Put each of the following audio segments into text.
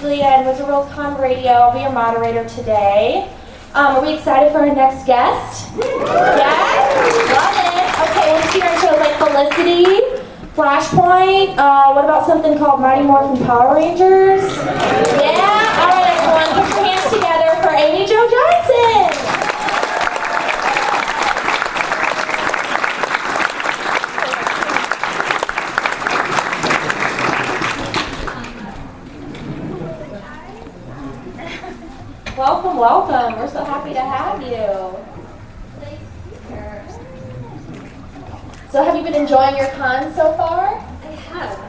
Suglia and Wizard World Con Radio. I'll be your moderator today. Are we excited for our next guest? Yes? Love it. Okay, let's see our shows like Felicity, Flashpoint. What about something called Mighty Morphin Power Rangers? Yeah? All right, everyone, put your hands together for Amy Jo Johnson. Welcome, welcome. We're so happy to have you. So have you been enjoying your con so far? I have.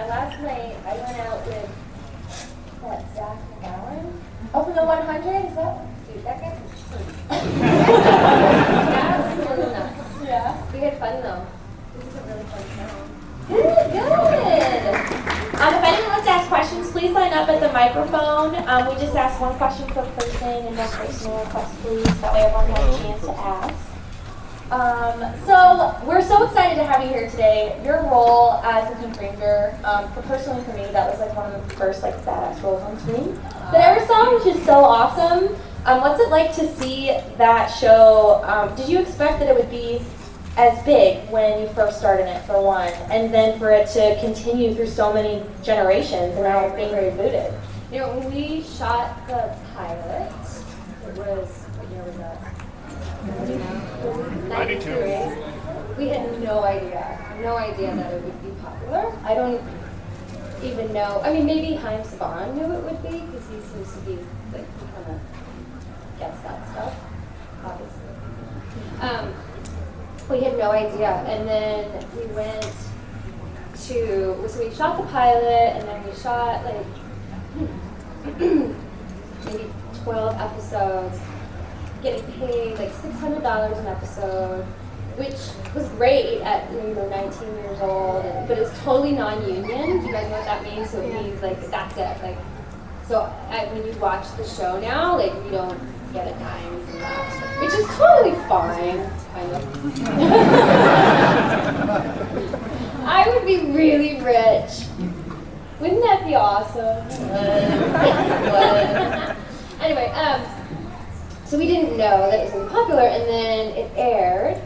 Last night I went out with Zach McGowan. Oh, from the 100? Is that? Dude, that guy was absolutely nuts. Yeah. We had fun though. This is a really fun show. Good. If anyone wants to ask questions, please line up at the microphone. We just ask one question per person and no personal requests, please. That way everyone has a chance to ask. So we're so excited to have you here today. Your role as the Pink Ranger, personally for me, that was like one of the first like badass roles on screen that I ever saw, which is so awesome. What's it like to see that show? Did you expect that it would be as big when you first started it, for one, and then for it to continue through so many generations and now being rebooted? You know, when we shot the pilot, it was, what year was that? 92. We had no idea that it would be popular. I don't even know. I mean, maybe Haim Saban knew it would be because he seems to be like he kind of gets that stuff, obviously. We had no idea, and then we went to. So we shot the pilot, and then we shot like maybe 12 episodes. Getting paid like $600 an episode, which was great at 19 years old, but it's totally non-union. Do you guys know what that means? So it means like that's it. Like, so when you watch the show now, like you don't get a dime from that, which is totally fine, kind of. I would be really rich. Wouldn't that be awesome? Anyway, so we didn't know that it was going to be popular, and then it aired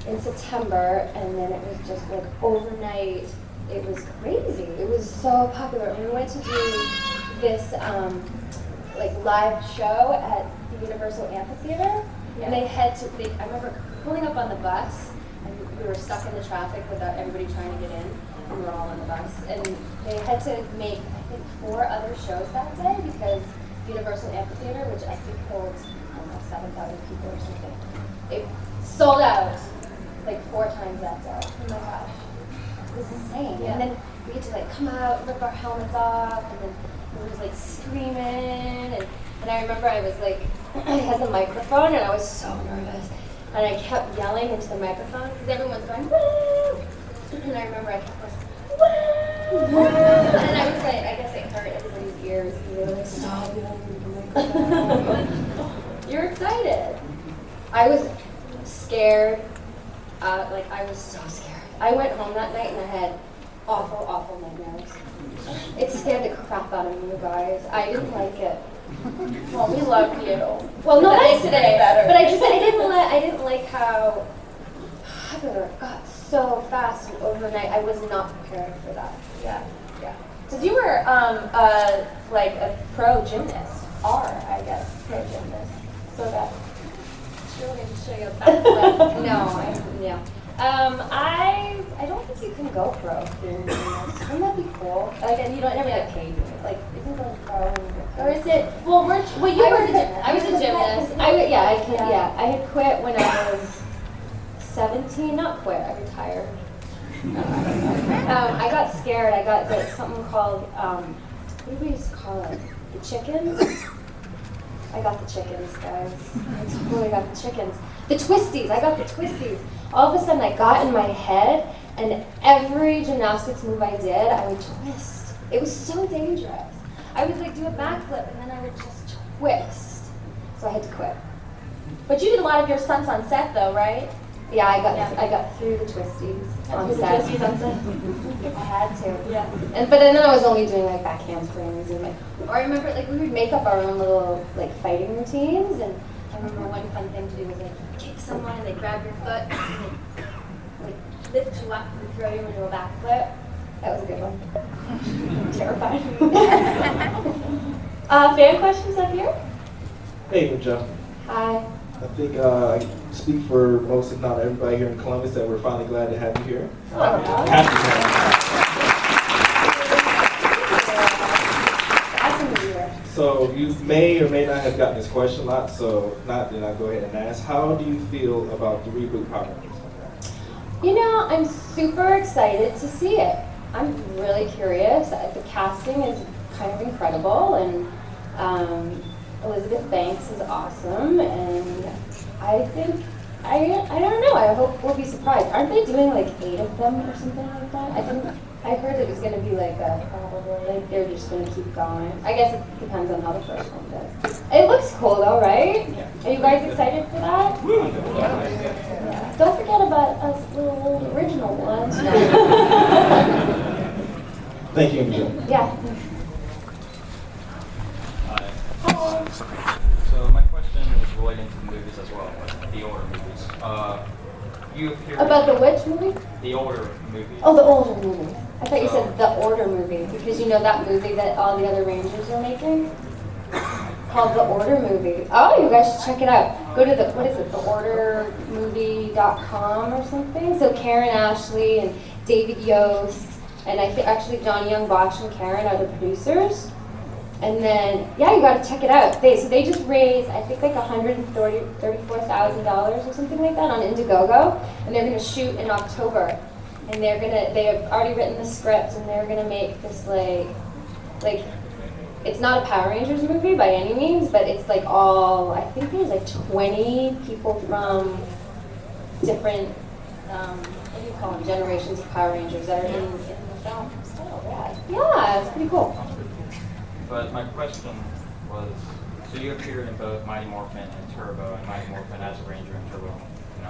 in September, and then it was just like overnight, it was crazy. It was so popular. And we went to do this like live show at the Universal Amphitheater, and they had to, I remember pulling up on the bus, and we were stuck in the traffic without everybody trying to get in, and we were all on the bus, and they had to make, I think, 4 other shows that day, because Universal Amphitheater, which I think holds 7,000 people or something. It sold out like 4 times that day. Oh my gosh. It was insane. Yeah. And then we had to like come out, rip our helmets off, and then we was like screaming. And I remember I was like, I had the microphone and I was so nervous. And I kept yelling into the microphone because everyone's going, woo! And I remember I kept going, woo! And I was like, I guess it hurt everybody's ears. And they were like, stop yelling into the microphone. You're excited. I was scared. I was so scared. I went home that night and I had awful nightmares. It scared the crap out of me, you guys. I didn't like it. Well, we love you. Well, no, that's today better. But I didn't like how popular it got so fast and overnight. I was not prepared for that. Yeah. Because you were like a pro gymnast, I guess, pro gymnast. So that. Sure, going to show you a back leg. No, I don't think you can go pro. Wouldn't that be cool? Like, and you don't never get paid. Like, you can go pro and get paid. Or is it? Well, I was a gymnast. I had quit when I was 17. Not quit. I retired. I got scared. I got something called what do we used to call it? The chickens. I got the chickens, guys. I totally got the chickens. The twisties. I got the twisties. All of a sudden, I got in my head, and every gymnastics move I did, I would twist. It was so dangerous. I would like do a backflip, and then I would just twist. So I had to quit. But you did a lot of your stunts on set, though, right? Yeah, I got through the twisties on set. I had to. Yeah. But then I was only doing like back handsprings and like, or I remember like we would make up our own little like fighting routines, and I remember one fun thing to do was like kick someone and they grab your foot and like lift you up and throw you into a backflip. That was a good one. Terrifying. Fan questions up here? Hey, Michelle. Hi. I think I speak for most, if not everybody here in Columbus, that we're finally glad to have you here. Oh, Happy to have Awesome to be here. you. So you may or may not have gotten this question a lot, so if not, then I'll go ahead and ask. How do you feel about the reboot Power Rangers? You know, I'm super excited to see it. I'm really curious. The casting is kind of incredible, and Elizabeth Banks is awesome, and I think, I don't know, I hope we'll be surprised. Aren't they doing like 8 of them or something like that? I heard it was going to be like probably, like they're just going to keep going. I guess it depends on how the first one does. It looks cool though, right? Are you guys excited for that? Yeah. Don't forget about us little old original ones. Thank you, Michelle. Yeah. So my question is relating to the movies as well, like the older movies. You appeared About the which movie? the older movies. Oh, the older movie. I thought you said the Order movie, because you know that movie that all the other Rangers are making? Called the Order movie. Oh, you guys should check it out. Go to the, what is it, theordermovie.com or something? So Karen Ashley and David Yost, and I think actually Johnny Young, Bosch, and Karen are the producers. And then, yeah, you gotta check it out. They just raised, I think like $134,000 or something like that on Indiegogo, and they're gonna shoot in October. And they have already written the script, and they're gonna make this like, it's not a Power Rangers movie by any means, but it's like all, I think there's like 20 people from different, what do you call them, generations of Power Rangers that are in the film. Yeah, it's pretty cool. But my question was, so you appeared in both Mighty Morphin and Turbo, and Mighty Morphin as a Ranger and Turbo,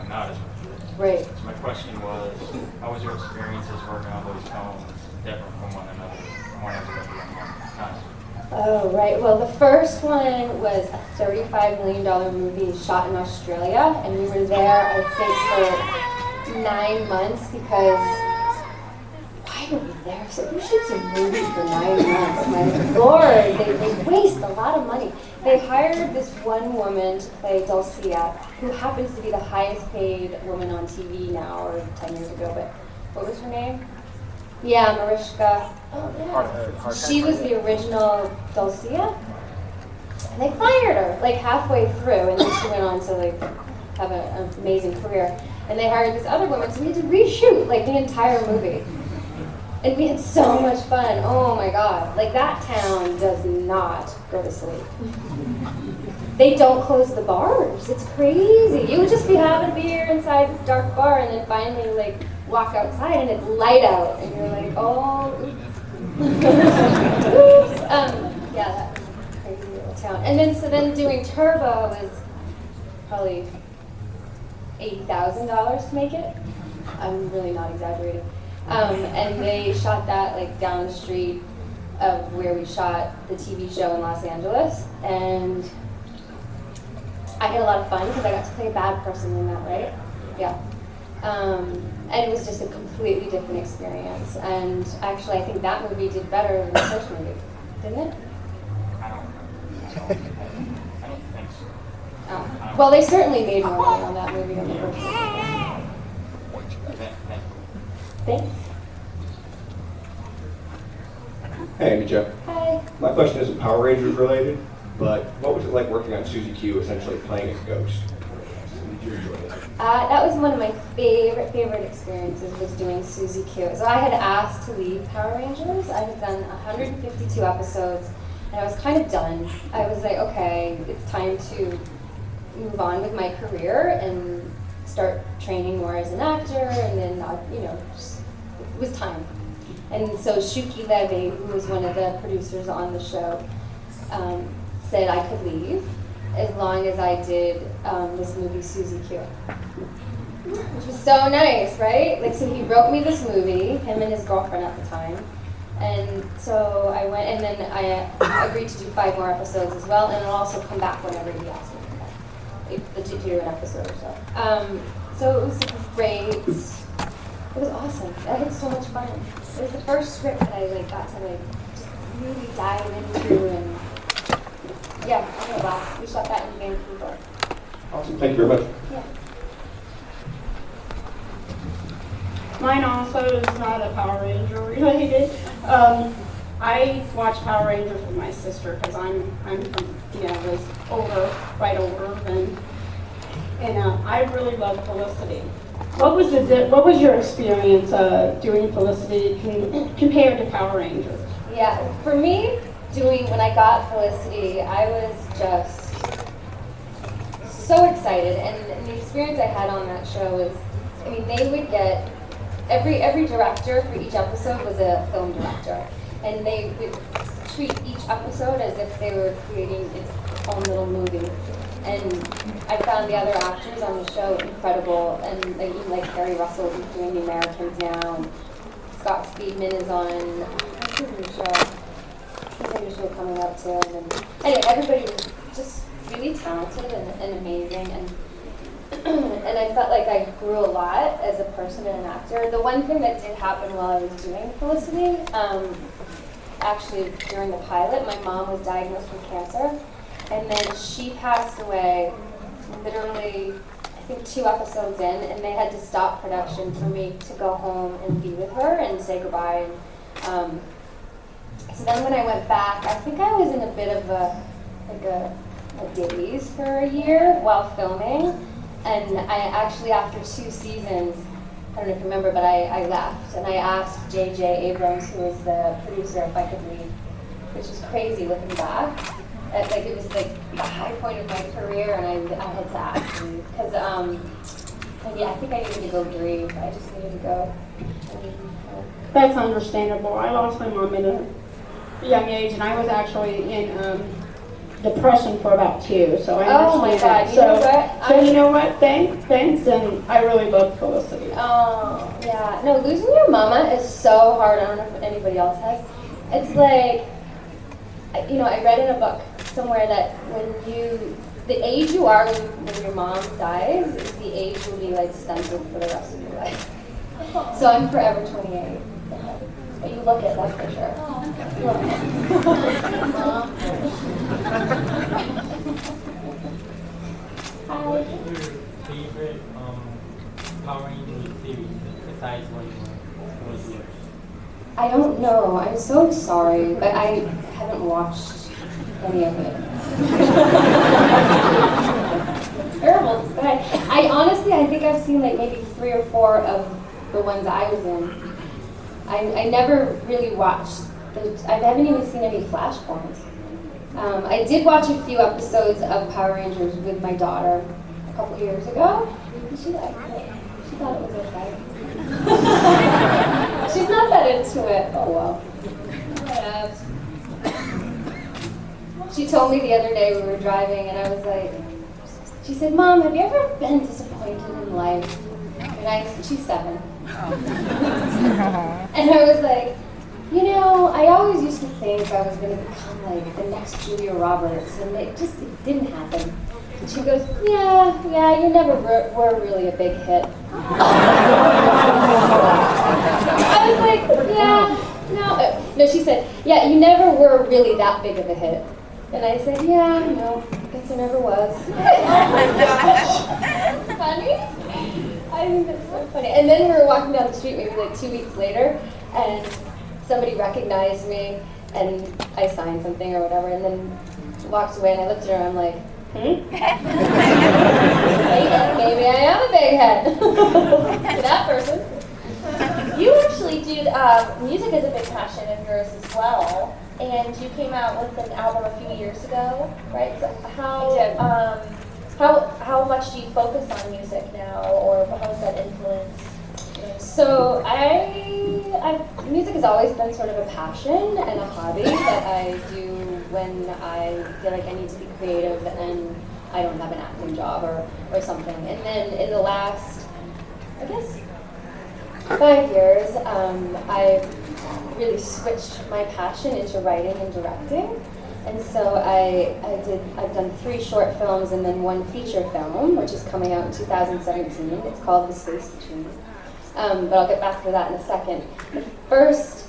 not as a Ranger. Right. So my question was, how was your experiences working on those films different from one another? One as a Ranger and one not as a Ranger? Oh, right. Well, the first one was a $35 million movie shot in Australia, and we were there, I think, for 9 months because why were we there? So who shoots a movie for 9 months? My lord, they waste a lot of money. They hired this one woman to play Dulcia, who happens to be the highest paid woman on TV now, or 10 years ago, but what was her name? Yeah, Mariska. Oh, yeah. She was the original Dulcia. And they fired her like halfway through, and then she went on to like have an amazing career. And they hired this other woman, so we had to reshoot like the entire movie. And we had so much fun. Oh my God. Like that town does not go to sleep. They don't close the bars. It's crazy. You would just be having beer inside this dark bar and then finally like walk outside and it's light out. And you're like, oh, oops. Oops. Yeah, that was a crazy little town. And then, so then doing Turbo was probably $80,000 to make it. I'm really not exaggerating. And they shot that like down the street of where we shot the TV show in Los Angeles, and I had a lot of fun because I got to play a bad person in that, right? Yeah. And it was just a completely different experience. And actually, I think that movie did better than the first movie, didn't it? I don't think so. Oh. Well, they certainly made more money on that movie than the first one. Thanks. Hey, Joe. Hi. My question isn't Power Rangers related, but what was it like working on Suzie Q, essentially playing a ghost? Did you enjoy it? That was one of my favorite experiences, was doing Suzie Q. So I had asked to leave Power Rangers. I had done 152 episodes, and I was kind of done. I was like, okay, it's time to move on with my career and start training more as an actor, and then, just, it was time. And so Shuki Levy, who was one of the producers on the show, said I could leave as long as I did this movie, Suzie Q. which was so nice, right? Like, so he wrote me this movie, him and his girlfriend at the time. And so I went, and then I agreed to do 5 more episodes as well, and I'll also come back whenever he asks me to come back, to do an episode or so. So it was great. It was awesome. I had so much fun. It was the first script that I got to just really dive into, and yeah, I had a blast. We shot that in Vancouver. Awesome. Thank you very much. Yeah. Mine also is not a Power Ranger related. I watch Power Rangers with my sister because I'm was right older than, and I really love Felicity. What was your experience doing Felicity compared to Power Rangers? Yeah, for me, when I got Felicity, I was just so excited, and the experience I had on that show was, they would get, every director for each episode was a film director, and they would treat each episode as if they were creating its own little movie. And I found the other actors on the show incredible, and even Harry Russell, who's doing The Americans now, and Scott Speedman is on, what's his new show? He's a new show coming out soon. And anyway, everybody was just really talented and amazing, and and I felt like I grew a lot as a person and an actor. The one thing that did happen while I was doing Felicity, actually during the pilot, my mom was diagnosed with cancer. And then she passed away literally, I think 2 episodes in, and they had to stop production for me to go home and be with her and say goodbye. And, so then when I went back, I think I was in a bit of a daze for a year while filming. And I actually, after 2 seasons, I don't know if you remember, but I left. And I asked J.J. Abrams, who was the producer, if I could leave, which is crazy looking back. It was the high point of my career, and I had to ask him because I think I needed to go grieve. I just needed to go. That's understandable. I lost my mom at a young age, and I was actually in depression for about 2. So I understand. Oh my God! You know what? Thanks, and I really love Felicity. Oh yeah. No, losing your mama is so hard. I don't know if anybody else has. It's like, I read in a book somewhere that the age you are when your mom dies is the age you'll be stunted for the rest of your life. So I'm forever 28. But you look it, that's for sure. What is your favorite Power Rangers series besides what was yours? I don't know. I'm so sorry, but I haven't watched any of it. It's terrible to say. I think I've seen maybe 3 or 4 of the ones I was in. I never really watched. I haven't even seen any Flashpoints. I did watch a few episodes of Power Rangers with my daughter a couple years ago. She liked it. She thought it was okay. She's not that into it. Oh well. She told me the other day we were driving, and I was like, she said, "Mom, have you ever been disappointed in life?" And she's 7. And I was like, I always used to think I was going to become the next Julia Roberts, and it didn't happen. And she goes, yeah, you never were really a big hit. I was like, no, she said, yeah, you never were really that big of a hit. And I said, yeah, no, I guess I never was. Funny? I think that's so funny. And then we were walking down the street maybe 2 weeks later, and somebody recognized me, and I signed something or whatever, and then walked away, and I looked at her, and I'm like, maybe I am a big head. To that person. You actually did, music is a big passion of yours as well, and you came out with an album a few years ago, right? So how much do you focus on music now, or how has that influenced? So music has always been sort of a passion and a hobby that I do when I feel like I need to be creative and I don't have an acting job or something. And then in the last I guess 5 years, I've really switched my passion into writing and directing. And so I've done 3 short films and then 1 feature film, which is coming out in 2017. It's called The Space Between. But I'll get back to that in a second. The first,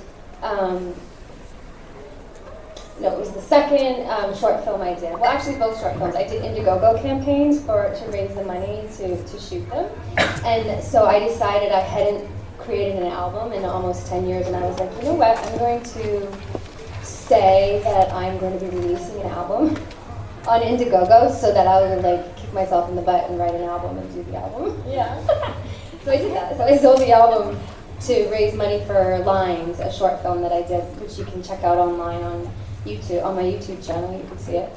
it was the second short film I did. Well, actually both short films. I did Indiegogo campaigns to raise the money to shoot them. And so I decided I hadn't created an album in almost 10 years, and I was like, you know what, I'm going to say that I'm going to be releasing an album on Indiegogo so that I would like kick myself in the butt and write an album and do the album. Yeah. So I did that. So I sold the album to raise money for Lines, a short film that I did, which you can check out online on YouTube, on my YouTube channel. You can see it,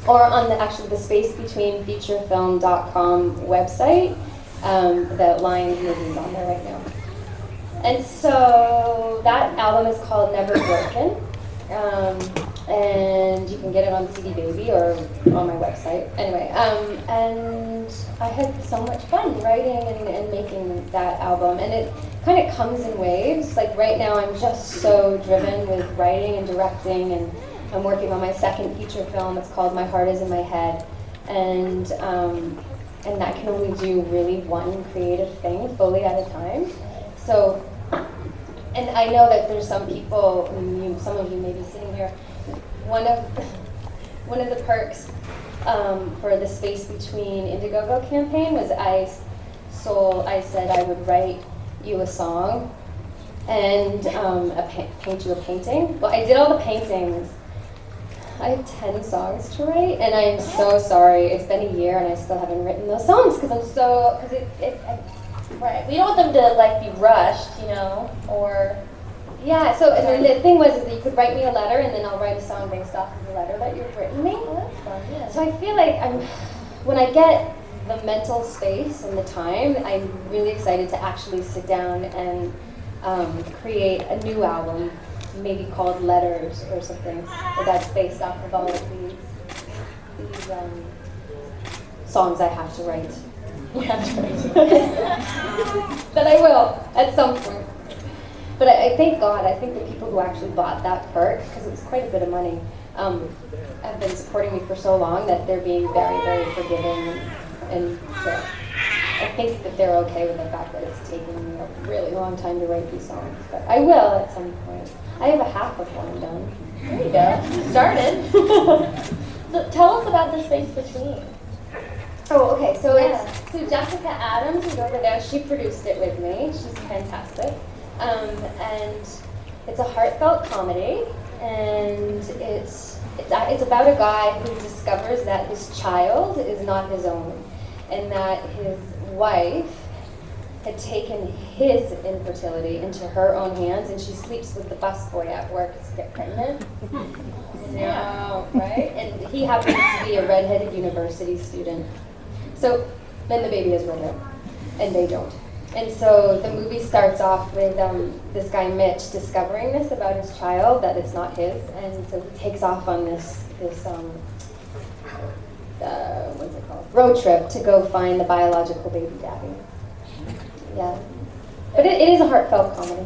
or on the Space Between featurefilm.com website. The Lines movie is on there right now. And so that album is called Never Broken, and you can get it on CD Baby or on my website. Anyway, and I had so much fun writing and making that album, and it kind of comes in waves. Like right now I'm just so driven with writing and directing, and I'm working on my second feature film. It's called My Heart Is in My Head, and that can only do really one creative thing fully at a time. So, and I know that there's some people, some of you may be sitting here, one of the perks for the Space Between Indiegogo campaign was I said I would write you a song and paint you a painting. Well, I did all the paintings. I have 10 songs to write, and I'm so sorry. It's been a year, and I still haven't written those songs Right. We don't want them to like be rushed, or. Yeah. So and then the thing was is that you could write me a letter, and then I'll write a song based off of the letter that you've written me. Oh, that's fun. Yeah. So I feel like when I get the mental space and the time, I'm really excited to actually sit down and create a new album, maybe called Letters or something, that's based off of all of these songs I have to write. But I will at some point. But I thank God, I think the people who actually bought that perk, because it was quite a bit of money, have been supporting me for so long that they're being very, very forgiving, and I think that they're okay with the fact that it's taken me a really long time to write these songs. But I will at some point. I have a half of one done. There you go. You started. So tell us about The Space Between. Oh, okay. So Yeah. so Jessica Adams is over there. She produced it with me. She's fantastic. And it's a heartfelt comedy, and it's about a guy who discovers that his child is not his own, and that his wife had taken his infertility into her own hands, and she sleeps with the busboy at work to get pregnant. No, right? And he happens to be a redheaded university student. So then the baby is redhead, and they don't. And so the movie starts off with this guy Mitch discovering this about his child, that it's not his, and so he takes off on this what's it called? Road trip to go find the biological baby daddy. Yeah, but it is a heartfelt comedy.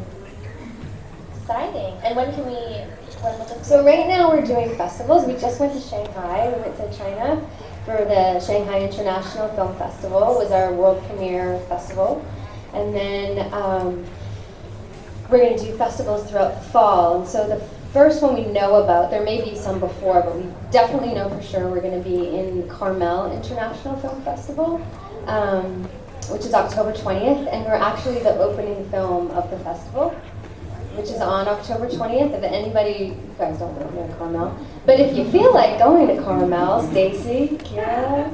Exciting. And when will this So right now we're doing festivals. We just went to Shanghai. We went to China for the Shanghai International Film Festival. It was our world premiere festival. And then we're going to do festivals throughout the fall. And so the first one we know about, there may be some before, but we definitely know for sure we're going to be in Carmel International Film Festival, which is October 20th. And we're actually the opening film of the festival, which is on October 20th. If anybody, you guys don't live near Carmel, but if you feel like going to Carmel, Stacy, Kira,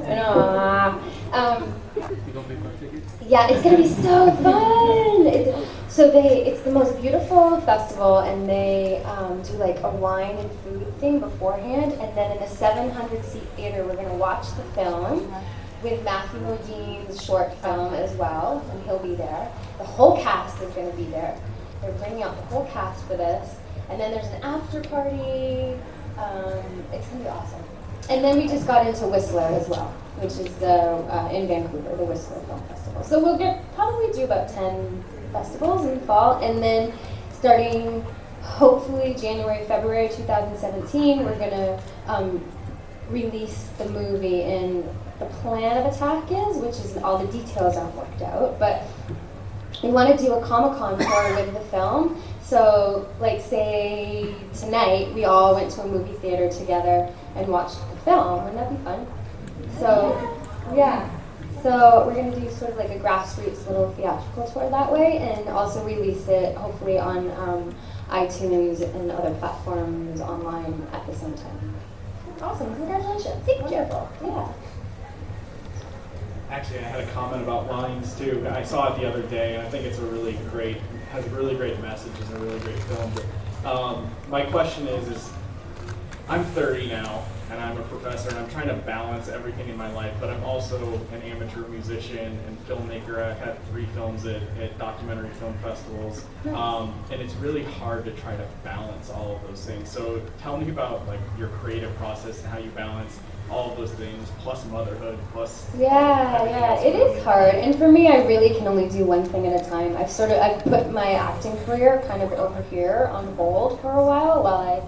yeah, it's gonna be so fun. It's the most beautiful festival, and they do like a wine and food thing beforehand, and then in a 700-seat theater, we're gonna watch the film with Matthew Modine's short film as well, and he'll be there. The whole cast is gonna be there. They're bringing out the whole cast for this, and then there's an after party. It's gonna be awesome. And then we just got into Whistler as well. which is in Vancouver, the Whistler Film Festival. So we'll probably do about 10 festivals in the fall, and then starting hopefully January, February 2017, we're gonna release the movie in the plan of attack is, which is all the details aren't worked out, but we want to do a Comic-Con tour with the film. So, like, say tonight we all went to a movie theater together and watched the film. Wouldn't that be fun? So, yeah. So we're going to do sort of like a grassroots little theatrical tour that way, and also release it hopefully on iTunes and other platforms online at the same time. Awesome, congratulations. Thank you. Wonderful. Yeah. Actually, I had a comment about lines too. I saw it the other day, and I think it's has a really great message and a really great film. But my question is I'm 30 now, and I'm a professor, and I'm trying to balance everything in my life, but I'm also an amateur musician and filmmaker. I've had 3 films at documentary film festivals, and it's really hard to try to balance all of those things. So tell me about like your creative process and how you balance all of those things, plus motherhood, plus Yeah, it is hard. And for me, I really can only do one thing at a time. I've put my acting career kind of over here on hold for a while I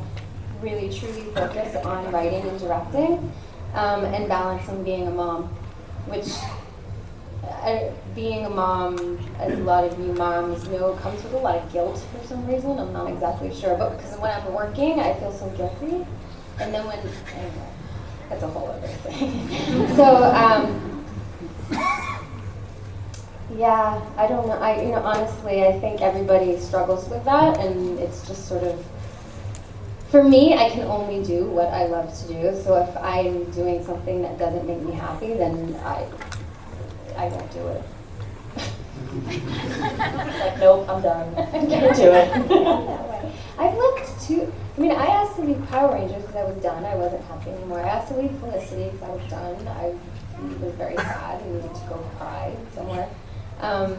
really truly focus on writing and directing, and balancing being a mom, which being a mom, as a lot of you moms know, comes with a lot of guilt for some reason. I'm not exactly sure, but because when I'm working, I feel so guilty. And then anyway, that's a whole other thing. So, yeah, I don't know. Honestly, I think everybody struggles with that, and it's just sort of, for me, I can only do what I love to do. So if I'm doing something that doesn't make me happy, then I won't do it. Like, nope, I'm done. I can't do it. I've looked too. I asked to leave Power Rangers because I was done. I wasn't happy anymore. I asked to leave Felicity because I was done. I was very sad and needed to go cry somewhere. And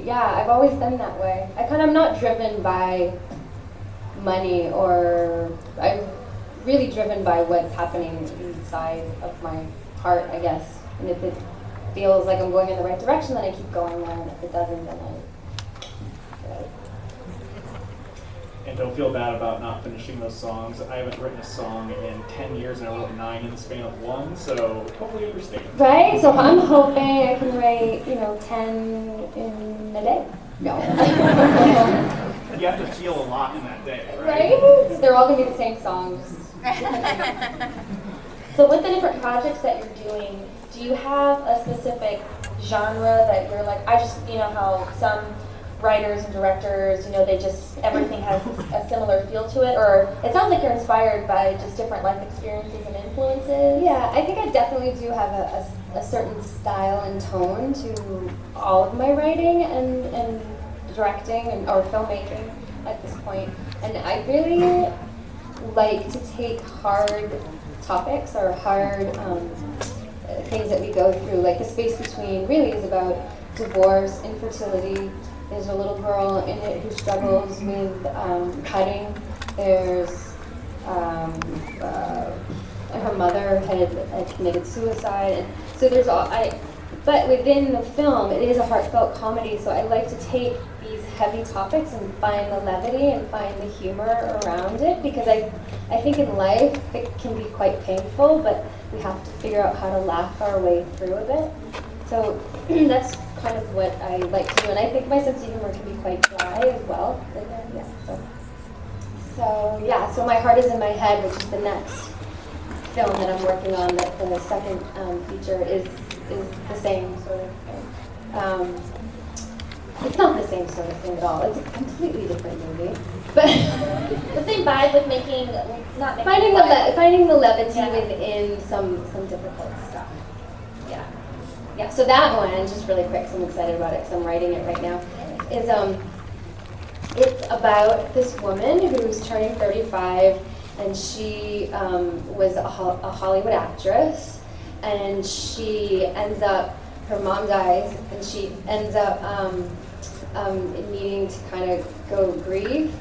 yeah, I've always been that way. I'm not driven by money, or I'm really driven by what's happening inside of my heart, I guess. And if it feels like I'm going in the right direction, then I keep going there. And if it doesn't, then I. And don't feel bad about not finishing those songs. I haven't written a song in 10 years, and I wrote 9 in the span of 1, so hopefully you understand. Right? So I'm hoping I can write, 10 in a day. No. You have to feel a lot in that day, right? Right? They're all going to be the same songs. So with the different projects that you're doing, do you have a specific genre that you're like, how some writers and directors, everything has a similar feel to it, or it sounds like you're inspired by just different life experiences and influences? Yeah, I think I definitely do have a certain style and tone to all of my writing and directing or filmmaking at this point. And I really like to take hard topics or hard things that we go through. Like The Space Between really is about divorce, infertility. There's a little girl in it who struggles with cutting. There's her mother had committed suicide. And so there's but within the film, it is a heartfelt comedy. So I like to take these heavy topics and find the levity and find the humor around it, because I think in life it can be quite painful, but we have to figure out how to laugh our way through a bit. So that's kind of what I like to do, and I think my sense of humor can be quite dry as well. But, so My Heart Is in My Head, which is the next film that I'm working on, that the second feature is the same sort of thing. It's not the same sort of thing at all. It's a completely different movie, but the same vibe with finding the levity within some difficult stuff. Yeah, so that one, just really quick, so I'm excited about it because I'm writing it right now, is it's about this woman who's turning 35, and she was a Hollywood actress, and she ends up, her mom dies, and she ends up needing to kind of go grieve.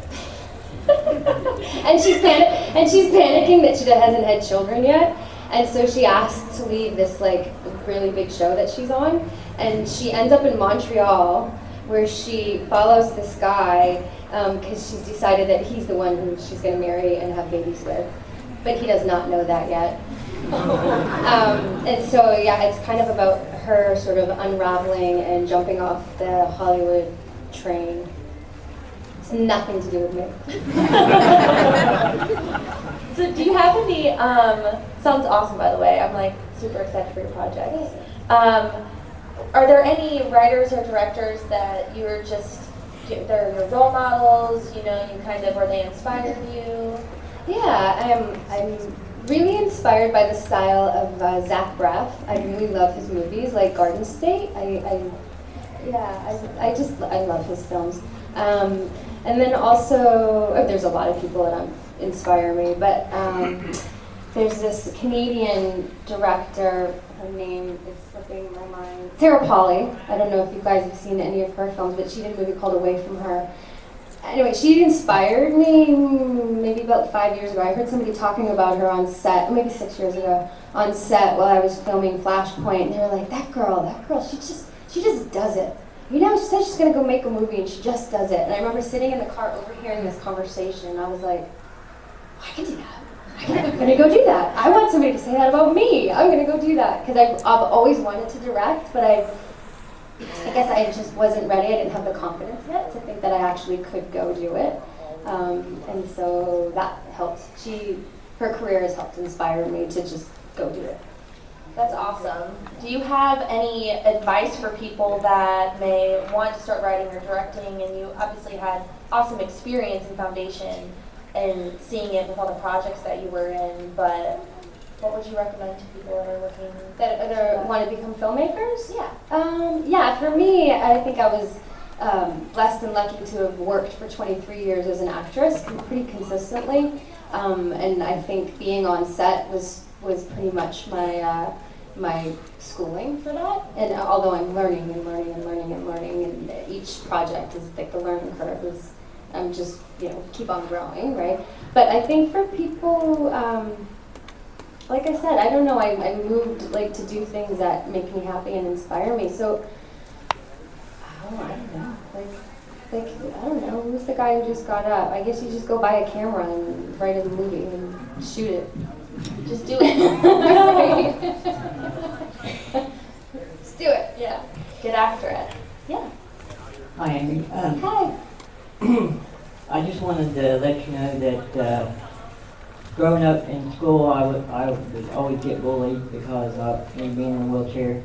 and she's panicking that she hasn't had children yet. And so she asked to leave this like really big show that she's on, and she ends up in Montreal, where she follows this guy because she's decided that he's the one who she's going to marry and have babies with, but he does not know that yet. And so yeah, it's kind of about her sort of unraveling and jumping off the Hollywood train. It's nothing to do with me. So do you have any, sounds awesome by the way, I'm like super excited for your project. Are there any writers or directors that you're just, they're your role models, you know, you kind of, or they inspired you? Yeah, I'm really inspired by the style of Zach Braff. I really love his movies, like Garden State. I love his films. And then also, there's a lot of people that inspire me, but there's this Canadian director, her name is slipping my mind, Sarah Polley. I don't know if you guys have seen any of her films, but she did a movie called Away From Her. Anyway, she inspired me maybe about 5 years ago. I heard somebody talking about her on set, maybe 6 years ago, on set while I was filming Flashpoint, and they were like, that girl, she just does it. You know, she said she's gonna go make a movie and she just does it. And I remember sitting in the car overhearing this conversation, and I was like, I can do that. I'm gonna go do that. I want somebody to say that about me. I'm gonna go do that. Because I've always wanted to direct, but I guess I just wasn't ready. I didn't have the confidence yet to think that I actually could go do it. And so that helped. Her career has helped inspire me to just go do it. That's awesome. Do you have any advice for people that may want to start writing or directing, and you obviously had awesome experience and foundation in seeing it with all the projects that you were in, but what would you recommend to people that are looking That want to become filmmakers? Yeah. Yeah, for me, I think I was blessed and lucky to have worked for 23 years as an actress pretty consistently. And I think being on set was pretty much my schooling for that. And although I'm learning, and each project is like the learning curve is, I'm just, keep on growing, right? But I think for people, like I said, I don't know, I moved to do things that make me happy and inspire me. So, I don't know. I don't know, who's the guy who just got up? I guess you just go buy a camera and write a movie and shoot it. Just do it. Just do it. Yeah. Get after it. Yeah. Hi, Amy. Hi. I just wanted to let you know that growing up in school, I would always get bullied because of me being in a wheelchair,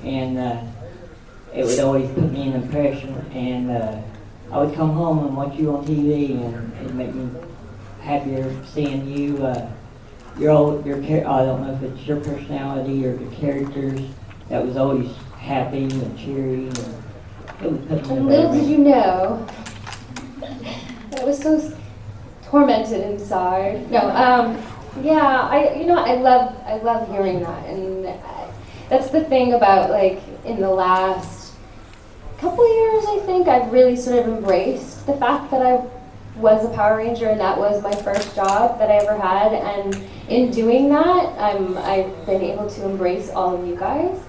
and it would always put me in an impression. And I would come home and watch you on TV, and it'd make me happier seeing you. I don't know if it's your personality or the characters that was always happy and cheery, and it would put me in a And better little did you know, I was so tormented inside. No, yeah, I love hearing that, and that's the thing about in the last couple of years, I think I've really sort of embraced the fact that I was a Power Ranger and that was my first job that I ever had, and in doing that, I've been able to embrace all of you guys.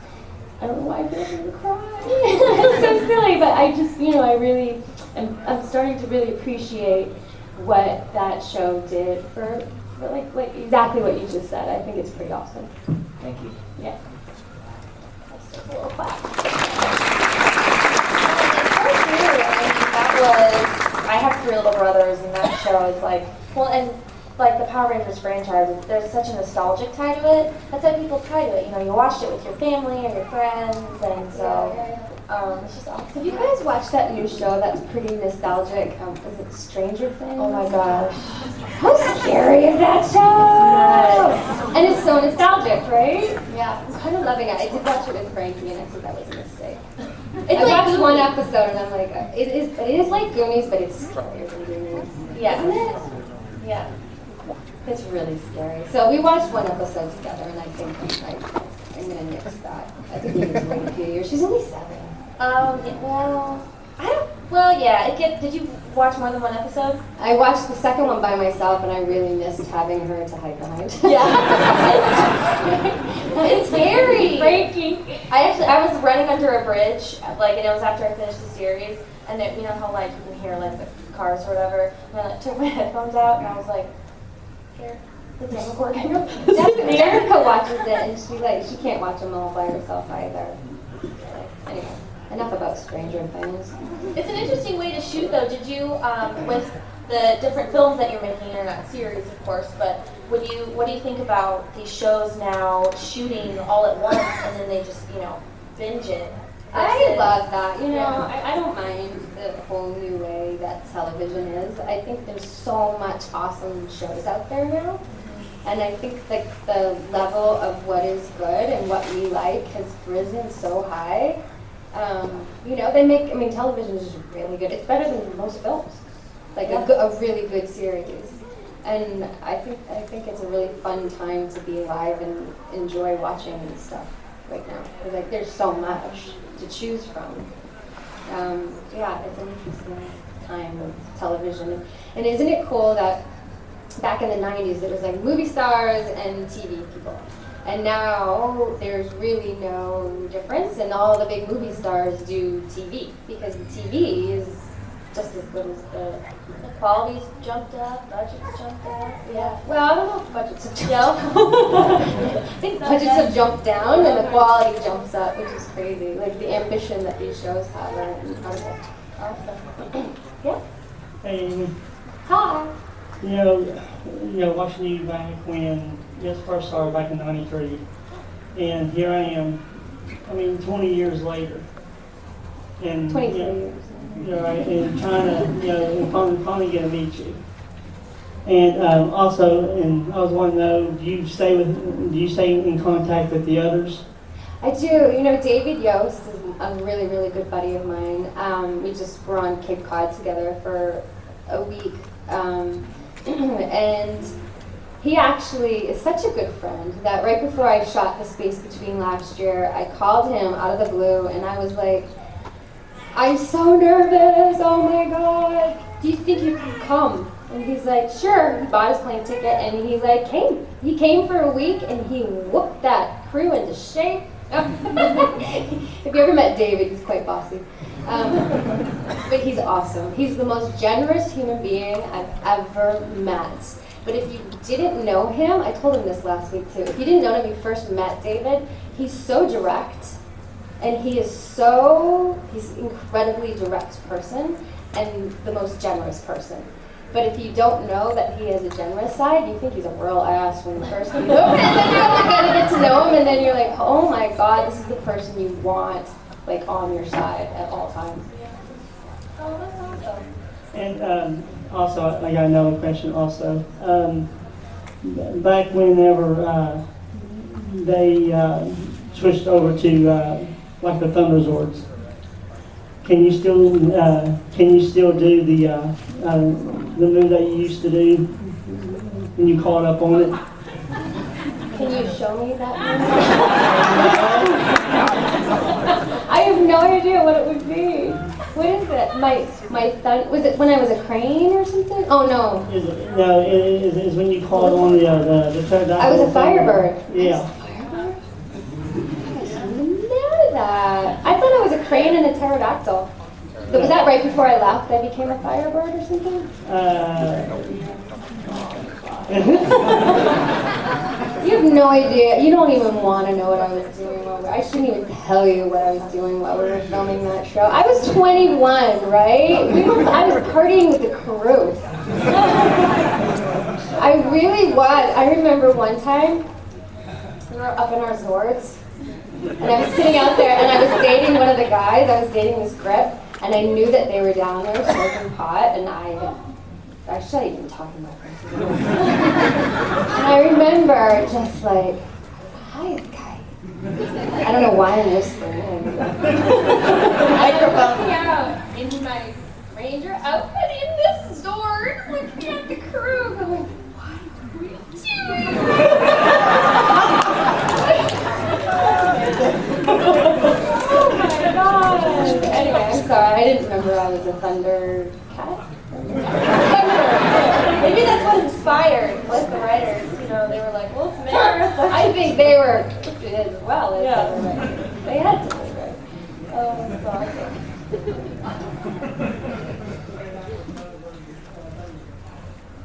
I don't know why I feel like I'm gonna cry. It's so silly, but I just, I'm starting to really appreciate what that show did for like exactly what you just said. I think it's pretty awesome. Thank you. Yeah. Let's take a little clap. I have 3 little brothers, and that show is the Power Rangers franchise, there's such a nostalgic tie to it. That's why people tie to it. You watched it with your family or your friends, and so it's just awesome. Have you guys watched that new show that's pretty nostalgic? Is it Stranger Things? Oh my gosh. How scary is that show? And it's so nostalgic, right? Yeah. I'm kind of loving it. I did watch it with Frankie, and I said that was a mistake. It's I like watched one Goonies. episode, and I'm like, it is like Goonies, but it's scarier than Goonies. Yeah. Isn't it? Yeah. It's really scary. So we watched one episode together, and I think I'm going to nix that. I think we need to wait a few years. She's only 7. Yeah, well, I don't Well, yeah, it gets. Did you watch more than one episode? I watched the second one by myself, and I really missed having her to hide behind. Yeah. It's scary. Breaking. I was running under a bridge, like, and it was after I finished the series, and then, you know how like you can hear like the cars or whatever. And I like, took my headphones out, and I was like, here. Is it recording? Jessica watches it, and she can't watch them all by herself either. Anyway, enough about Stranger Things. It's an interesting way to shoot, though. Did you, with the different films that you're making, or not series, of course, but what do you think about these shows now shooting all at once, and then they just, binge it? I love that. I don't mind the whole new way that television is. I think there's so much awesome shows out there now. And I think like the level of what is good and what we like has risen so high. Television is just really good. It's better than most films. Like a really good series. And I think it's a really fun time to be alive and enjoy watching stuff right now. Because like there's so much to choose from. It's an interesting time with television. And isn't it cool that back in the 90s, it was like movie stars and TV people. And now there's really no difference, and all the big movie stars do TV because the TV is just as good as the quality's jumped up, budget's jumped up. Yeah. Well, I don't know if budgets have jumped up. I think budgets have jumped down and the quality jumps up, which is crazy. Like the ambition that these shows have are incredible. Awesome. Yeah. Hey, Hi. Watching you back when you first started back in '93, and here I am, 20 years later. And 23 years. And trying to, finally get to meet you. And I was wanting to know, do you stay in contact with the others? I do. David Yost is a really, really good buddy of mine. We just were on Cape Cod together for a week. And he actually is such a good friend that right before I shot The Space Between last year, I called him out of the blue and I was like, I'm so nervous, oh my God, do you think you can come? And he's like, sure. He bought his plane ticket and he came. He came for a week and he whooped that crew into shape. If you ever met David, he's quite bossy. But he's awesome. He's the most generous human being I've ever met. But if you didn't know him, I told him this last week too. If you didn't know him when you first met David, he's so direct. And he's incredibly direct person and the most generous person. But if you don't know that he has a generous side, you think he's a real ass when you first meet him. And then you kind of get to know him, and then you're like, oh my God, this is the person you want on your side at all times. Oh, that's awesome. And also, I got another question also. Back whenever they switched over to the Thunder Zords, can you still do the move that you used to do when you caught up on it? Can you show me that? I have no idea what it would be. What is it? My thun, was it when I was a crane or something? Oh no. Is when you caught on the pterodactyl. I was a firebird. Yeah. I didn't know that. I thought I was a crane and a pterodactyl. Was that right before I left? I became a firebird or something? You have no idea. You don't even want to know what I was doing. I shouldn't even tell you what I was doing while we were filming that show. I was 21, right? I was partying with the crew. I really was. I remember one time, we were up in our Zords, and I was sitting out there, and I was dating one of the guys. I was dating this grip, and I knew that they were down there smoking pot, and I shouldn't even talk about this. And I remember just like, hi, guy. I don't know why I'm whispering. Microphone. Yeah, in my ranger outfit in this Zord, looking at the crew, going, what are we doing? Oh my God. Anyway. sorry, I didn't remember I was a thunder cat. Maybe that's what inspired like the writers. You know, they were like, well, it's Mara. I think they were as well as Yeah. they were writers. They had to be right. Oh, that's awesome.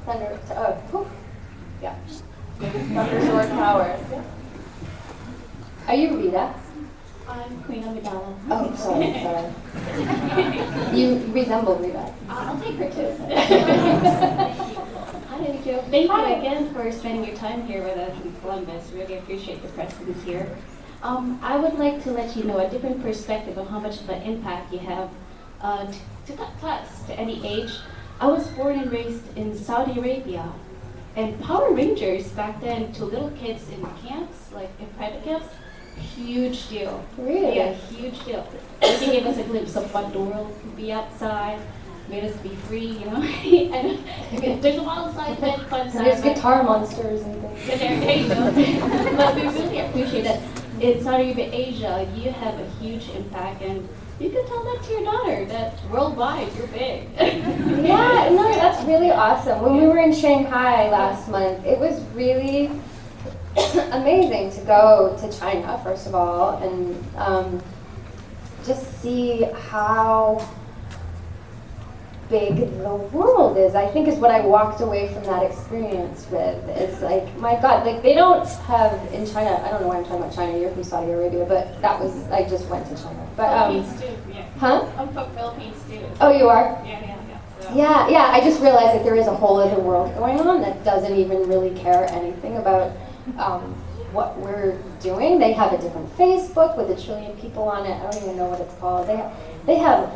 Thunder. Oh, poof. Yeah. Thunder sword powers. Are you Rita? I'm Queen Amidala. Oh, sorry. You resemble Rita. I'll take her too. Hi, thank you. Thank you again for spending your time here with us in Columbus. Really appreciate your presence here. I would like to let you know a different perspective of how much of an impact you have to us, to any age. I was born and raised in Saudi Arabia, and Power Rangers back then to little kids in camps, like in private camps, huge deal. Really? Yeah, huge deal. They gave us a glimpse of what the world could be outside, made us be free, you know. And there's a wild side, then fun side. There's but- guitar monsters and things. Yeah, there you go. But we really appreciate that. In Saudi Arabia, Asia, you have a huge impact, and you can tell that to your daughter that worldwide you're big. Yeah, no, that's really awesome. When we were in Shanghai last month, it was really amazing to go to China, first of all, and just see how big the world is. I think is what I walked away from that experience with. It's like, my God, like they don't have in China. I don't know why I'm talking about China. You're from Saudi Arabia, but that was I just went to China. But Philippines too, yeah. huh? I'm from Philippines too. Oh, you are? Yeah. So. Yeah. I just realized that there is a whole other world going on that doesn't even really care anything about what we're doing. They have a different Facebook with 1 trillion people on it. I don't even know what it's called. They have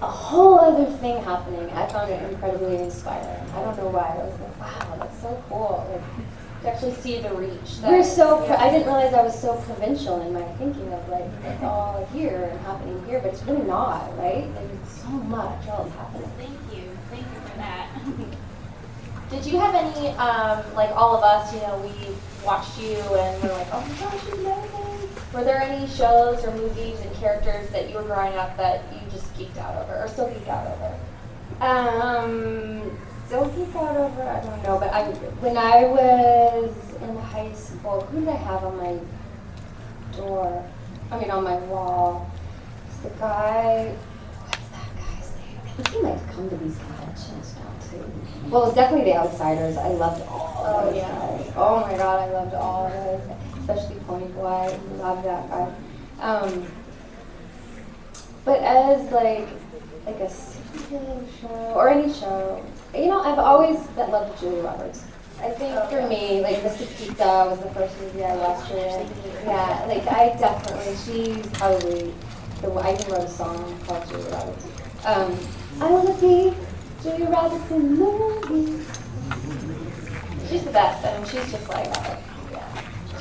a whole other thing happening. I found it incredibly inspiring. I don't know why. I was like, wow, that's so cool. Like, To actually see the reach. we're so. I didn't realize I was so provincial in my thinking of like it's all here and happening here, but it's really not, right? There's so much else happening. Thank you for that. Did you have any, like all of us, you know, we watched you and we're like, oh my gosh, you're amazing. Were there any shows or movies and characters that you were growing up that you just geeked out over or still geek out over? Still geek out over, I don't know, but when I was in high school, who did I have on my door? I mean, on my wall. It's the guy, what's that guy's name? I think he might have come to these conventions now, too. Well, it was definitely The Outsiders. I loved all of those guys. Oh my God, I loved all of those guys. Especially Pony Boy. Loved that guy. But as like a superhero show or any show, you know, I've always loved Julia Roberts. I think for me, like Mr. Pizza was the first movie I watched her in. Yeah, like I definitely, she's probably I even wrote a song called Julia Roberts. I want to be Julia Roberts in the movie. She's the best. I mean, she's just like, yeah,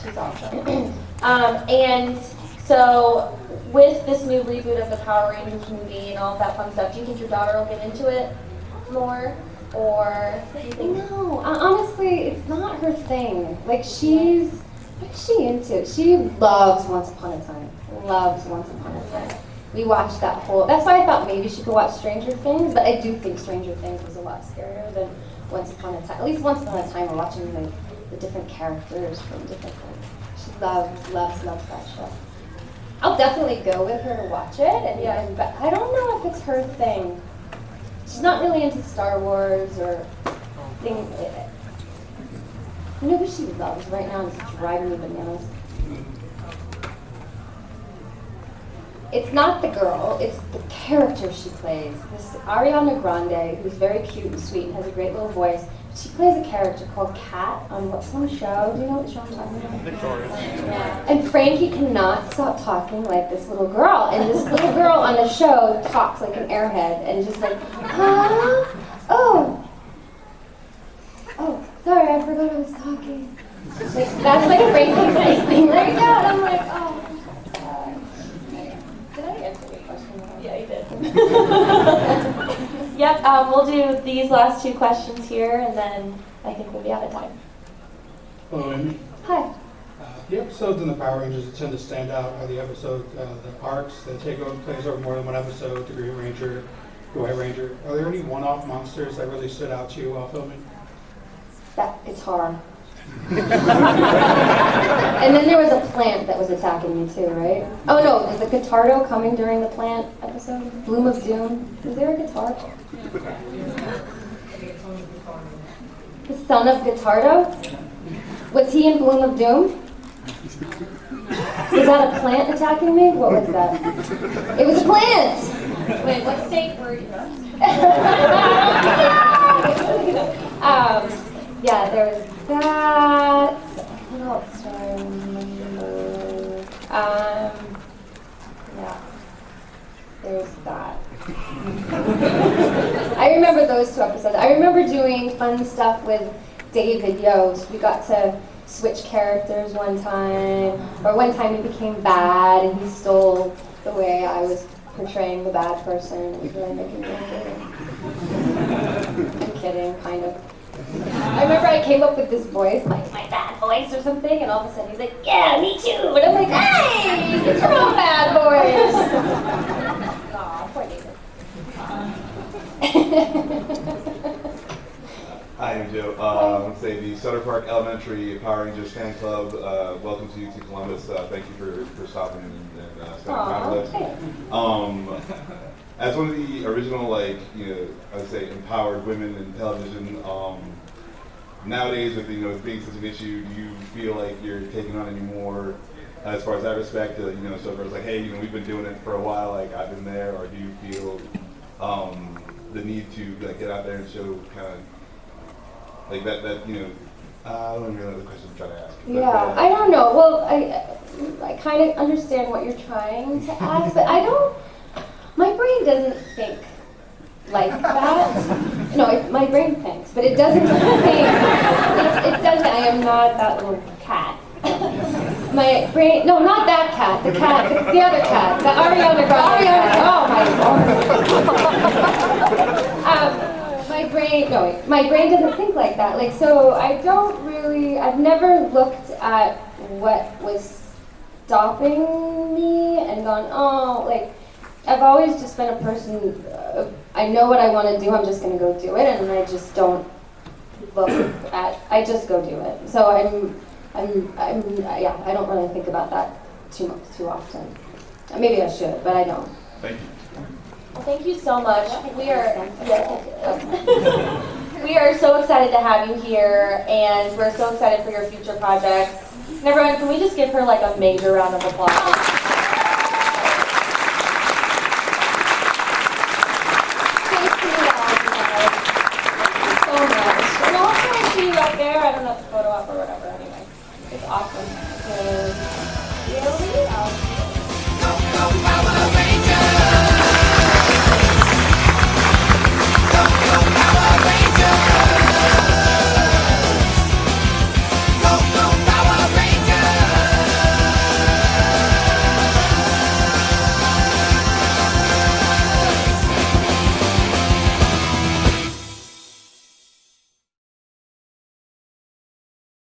she's awesome. And so, with this new reboot of the Power Rangers movie and all of that fun stuff, do you think your daughter will get into it more? Or do you think? No, honestly, it's not her thing. Like, what is she into? She loves Once Upon a Time. Loves Once Upon a Time. We watched that whole, that's why I thought maybe she could watch Stranger Things, but I do think Stranger Things was a lot scarier than Once Upon a Time. At least Once Upon a Time, we're watching the different characters from different things. She loves that show. I'll definitely go with her to watch it, but I don't know if it's her thing. She's not really into Star Wars or things. You know who she loves right now? It's driving me bananas. It's not the girl, it's the character she plays. This Ariana Grande, who's very cute and sweet and has a great little voice. She plays a character called Kat on some show. Do you know what show I'm talking about? Victoria. Yeah. And Frankie cannot stop talking like this little girl. And this little girl on the show talks like an airhead and just like, huh? Oh, sorry, I forgot I was talking. Like, that's like Frankie's thing right now. And I'm like, oh. Did I answer your question? Yeah, you did. Yep, we'll do these last two questions here, and then I think we'll be out of time. Hello, Amy. Hi. The episodes in the Power Rangers that tend to stand out are the episodes, the arcs that plays over more than one episode, the Green Ranger, the White Ranger. Are there any one-off monsters that really stood out to you while filming? That guitar. And then there was a plant that was attacking me too, right? Oh no, was the Guitardo coming during the plant episode? Bloom of Doom? Was there a guitar? The son of Guitardo? Was he in Bloom of Doom? Was that a plant attacking me? What was that? It was a plant! Wait, what state were you in? Yeah, there was that. What else do I remember? Yeah, there's that. I remember those 2 episodes. I remember doing fun stuff with David Yost. We got to switch characters one time, or one time he became bad and he stole the way I was portraying the bad person. It was really making me angry. I'm kidding, kind of. I remember I came up with this voice, like my bad voice or something, and all of a sudden he's like, yeah, me too. And I'm like, hey, get your own bad voice. Aw, poor David. Hi, I'm Joe. Say the Sutter Park Elementary Power Rangers fan club. Welcome to Columbus. Thank you for stopping and spending time with us. As one of the original, I would say, empowered women in television, nowadays with with being such an issue, do you feel like you're taking on any more as far as that respect? So it's like, hey, we've been doing it for a while, like I've been there, or do you feel the need to get out there and show kind of like that I don't even know the question I'm trying to ask. Yeah, I don't know. Well, I kind of understand what you're trying to ask, but I don't. My brain doesn't think like that. No, my brain thinks, but it doesn't think. It doesn't. I am not that little cat. My brain. No, not that cat. The cat. The other cat. The Ariana Grande. Oh my God. My brain doesn't think like that. So I don't really, I've never looked at what was stopping me and gone, I've always just been a person, I know what I want to do, I'm just going to go do it, and I just don't look at, I just go do it. So I don't really think about that too often. Maybe I should, but I don't. Thank you. Well, thank you so much. We are so excited to have you here, and we're so excited for your future projects. And everyone, can we just give her a major round of applause?